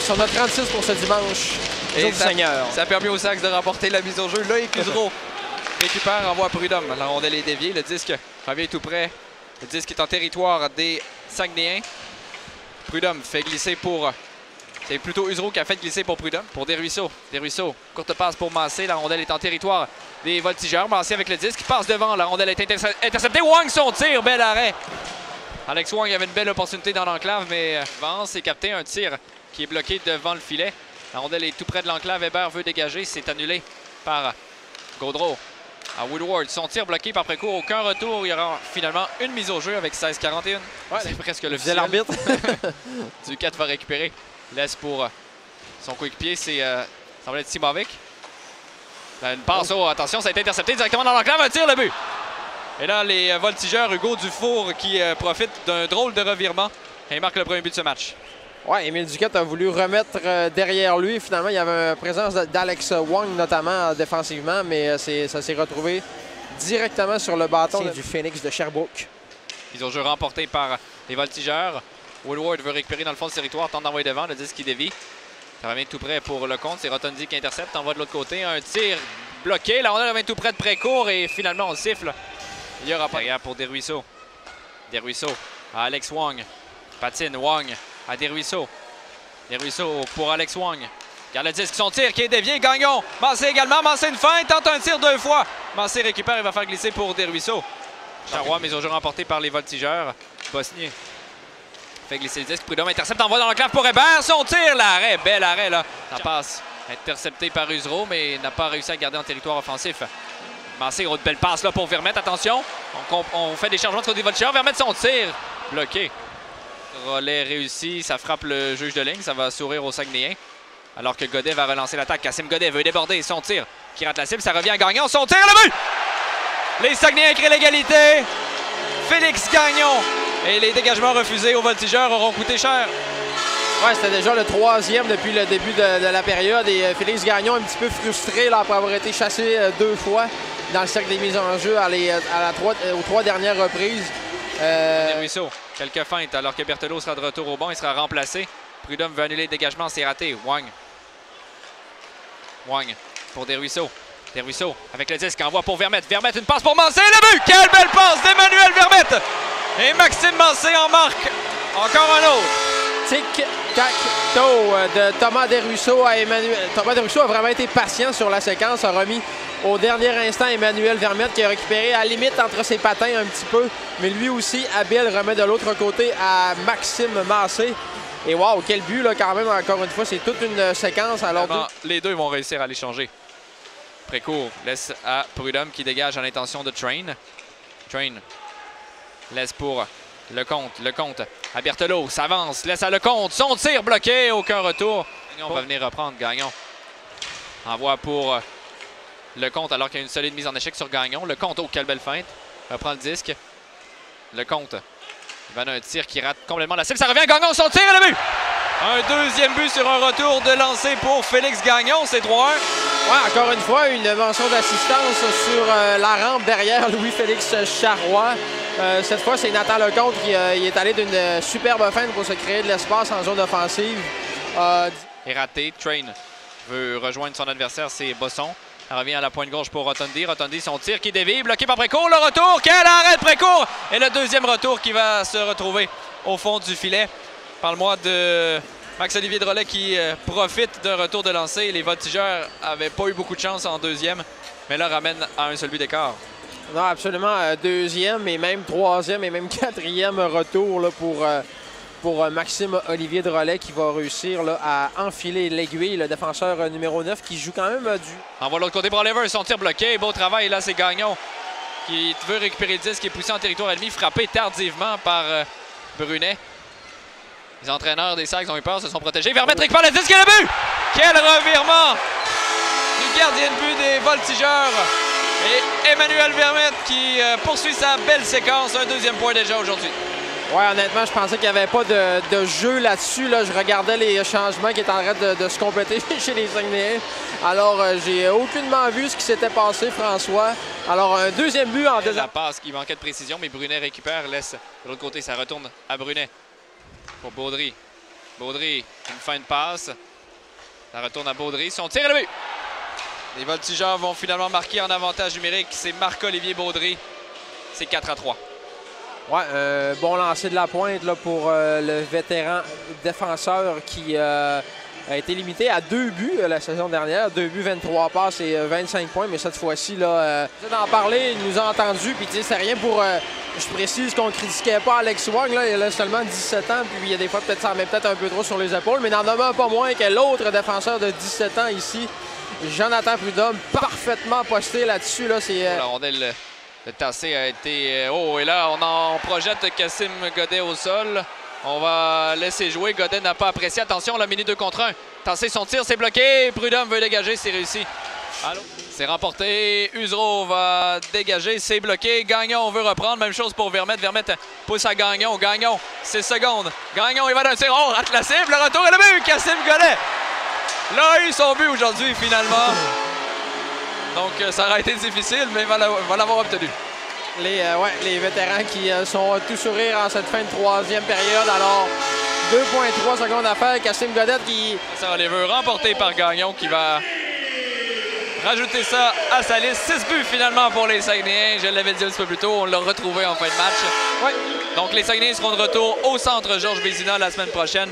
Yes, on a 36 pour ce dimanche. Et ça a permis aux Sacs de remporter la mise au jeu. Loïc Usereau récupère, envoie Prudhomme. La rondelle est déviée. Le disque revient tout près. Le disque est en territoire des Saguenayens. Prudhomme fait glisser pour... C'est plutôt Usereau qui a fait glisser pour Prudhomme. Pour Desruisseaux. Desruisseaux, courte passe pour Massé. La rondelle est en territoire des Voltigeurs. Massé avec le disque, passe devant. La rondelle est interceptée. Wang, son tir, bel arrêt. Alex Wang avait une belle opportunité dans l'enclave, mais Vance est capté. Un tir qui est bloqué devant le filet. La rondelle est tout près de l'enclave. Weber veut dégager. C'est annulé par Gaudreau. À Woodward, son tir bloqué par Précourt. Aucun retour. Il y aura finalement une mise au jeu avec 16-41. Ouais, c'est presque le visuel. L'arbitre. Duquette va récupérer. Laisse pour son coéquipier. C'est semble être Simovic. Là, une passe. Oh, attention, ça a été intercepté directement dans l'enclave. Un tir, le but. Et là, les voltigeurs, Hugo Dufour qui profite d'un drôle de revirement et marque le premier but de ce match. Oui, Émile Duquette a voulu remettre derrière lui. Finalement, il y avait une présence d'Alex Wang, notamment défensivement, mais ça s'est retrouvé directement sur le bâton du Phoenix de Sherbrooke. Ils ont jeu remporté par les voltigeurs. Woodward veut récupérer dans le fond du territoire, tente d'envoyer devant, le disque qui dévie. Ça revient tout près pour le compte. C'est Rotondi qui intercepte, envoie de l'autre côté. Un tir bloqué. La rondelle revient tout près de Précourt et finalement on siffle. Il y aura pas derrière pour Desruisseaux. Desruisseaux à Alex Wang. Patine Wang à Desruisseaux. Desruisseaux pour Alex Wang. Regarde le disque, son tir qui est dévié. Gagnon. Massé également. Massé une feinte. Tente un tir 2 fois. Massé récupère et va faire glisser pour Desruisseaux. Charrois, mais au jeu remporté par les voltigeurs. Bosnier fait glisser le disque. Prudhomme intercepte, envoie dans l'enclave pour Hébert. Son tir, l'arrêt. Bel arrêt là. Ça passe. Intercepté par Usereau, mais n'a pas réussi à garder en territoire offensif. Massé, grosse belle passe là pour Vermette. Attention. On fait des changements sur des voltigeurs. Vermette, son tir. Bloqué. Relais réussi. Ça frappe le juge de ligne. Ça va sourire aux Saguenayens. Alors que Godet va relancer l'attaque. Kassim Godet veut déborder. Son tir qui rate la cible. Ça revient à Gagnon. Son tir, le but! Les Saguenayens créent l'égalité. Félix Gagnon. Et les dégagements refusés aux voltigeurs auront coûté cher. Ouais, c'était déjà le 3e depuis le début de la période. Et Félix Gagnon un petit peu frustré là, après avoir été chassé 2 fois dans le cercle des mises en jeu aux 3 dernières reprises. Ruisseau, quelques feintes alors que Berthelot sera de retour au banc. Il sera remplacé. Prudhomme veut annuler le dégagement. C'est raté. Wang pour Desruisseaux. Desruisseaux avec le disque envoie pour Vermette. Vermette, une passe pour Mancé. Le but! Quelle belle passe d'Emmanuel Vermette! Et Maxime Mancé en marque. Encore un autre. Tic-tac-toe de Thomas Desruisseaux à Emmanuel. Thomas Desruisseaux a vraiment été patient sur la séquence. A remis au dernier instant Emmanuel Vermette qui a récupéré à la limite entre ses patins un petit peu. Mais lui aussi, habile, remet de l'autre côté à Maxime Mancé. Et wow, quel but là quand même, encore une fois. C'est toute une séquence. Alors les deux vont réussir à l'échanger. Précourt laisse à Prudhomme qui dégage à l'intention de Train. Train laisse pour Lecomte. Lecomte à Berthelot. S'avance. Laisse à Lecomte. Son tir bloqué. Aucun retour. On va venir reprendre Gagnon. Envoie pour Lecomte alors qu'il y a une solide mise en échec sur Gagnon. Lecomte. Oh, quelle belle feinte. Reprend le disque. Lecomte. Il va un tir qui rate complètement la cible. Ça revient à Gagnon. Son tir et le but. Un deuxième but sur un retour de lancer pour Félix Gagnon. C'est 3-1. Ouais, encore une fois, une mention d'assistance sur la rampe derrière Louis-Félix Charrois. Cette fois, c'est Nathan Lecomte qui est allé d'une superbe feinte pour se créer de l'espace en zone offensive. Et raté. Train veut rejoindre son adversaire, c'est Bosson. Ça revient à la pointe gauche pour Rotondi. Rotondi, son tir qui dévie, bloqué par Précourt. Le retour, quel arrêt de Précourt! Et le deuxième retour qui va se retrouver au fond du filet. Parle-moi de Max-Olivier Drolet qui profite d'un retour de lancer. Les voltigeurs n'avaient pas eu beaucoup de chance en deuxième, mais là ramène à un seul but d'écart. Non, absolument. Deuxième et même troisième et même quatrième retour là, pour Maxime-Olivier Drolet qui va réussir là, à enfiler l'aiguille, le défenseur numéro 9 qui joue quand même du... Envoie de l'autre côté pour Oliver, son tir bloqué. Beau travail, là c'est Gagnon qui veut récupérer le disque, qui est poussé en territoire ennemi, frappé tardivement par Brunet. Les entraîneurs des Sags ont eu peur, se sont protégés. Vermette récupère le disque et le but! Quel revirement du gardien de but des voltigeurs. Et Emmanuel Vermette qui poursuit sa belle séquence. Un deuxième point déjà aujourd'hui. Ouais, honnêtement, je pensais qu'il n'y avait pas de jeu là-dessus. Là. Je regardais les changements qui étaient en train de se compléter chez les Saguenayens. Alors, j'ai aucunement vu ce qui s'était passé, François. Alors, un deuxième but en deuxième. La passe qui manquait de précision, mais Brunet récupère, laisse de l'autre côté. Ça retourne à Brunet pour Baudry. Baudry, une fin de passe. Ça retourne à Baudry. Son tir est le but. Les Voltigeurs vont finalement marquer en avantage numérique. C'est Marc-Olivier Baudry. C'est 4-3. Ouais, bon lancer de la pointe là, pour le vétéran défenseur qui a été limité à 2 buts la saison dernière. 2 buts, 23 passes et 25 points. Mais cette fois-ci, d'en parler, il nous a entendus. Puis c'est rien pour... je précise qu'on ne critiquait pas Alex Wang. Là, il a seulement 17 ans. Puis il y a des fois, peut-être ça en met peut-être un peu trop sur les épaules. Mais n'en demeure pas moins que l'autre défenseur de 17 ans ici, Jonathan Prudhomme, parfaitement posté là-dessus. Là, la rondelle... Le tassé a été... Oh, et là, on projette Kassim Godet au sol. On va laisser jouer. Godet n'a pas apprécié. Attention, la minute 2 contre 1. Tassé, son tir, c'est bloqué. Prudhomme veut dégager, c'est réussi. C'est remporté. Usereau va dégager, c'est bloqué. Gagnon veut reprendre. Même chose pour Vermette. Vermette pousse à Gagnon. Gagnon, 6 secondes. Gagnon, il va d'un tir. Oh, rate la cible. Le retour et le but. Kassim Godet. Là, a eu son but aujourd'hui, finalement. Donc, ça aurait été difficile, mais il va l'avoir obtenu. Les vétérans qui sont tout sourire en cette fin de 3e période. Alors, 2,3 secondes à faire. Kassim Godet qui... Ça les veut remporté par Gagnon qui va rajouter ça à sa liste. 6 buts finalement pour les Saguenayens. Je l'avais dit un petit peu plus tôt, on l'a retrouvé en fin de match. Ouais. Donc, les Saguenayens seront de retour au centre Georges Vézina la semaine prochaine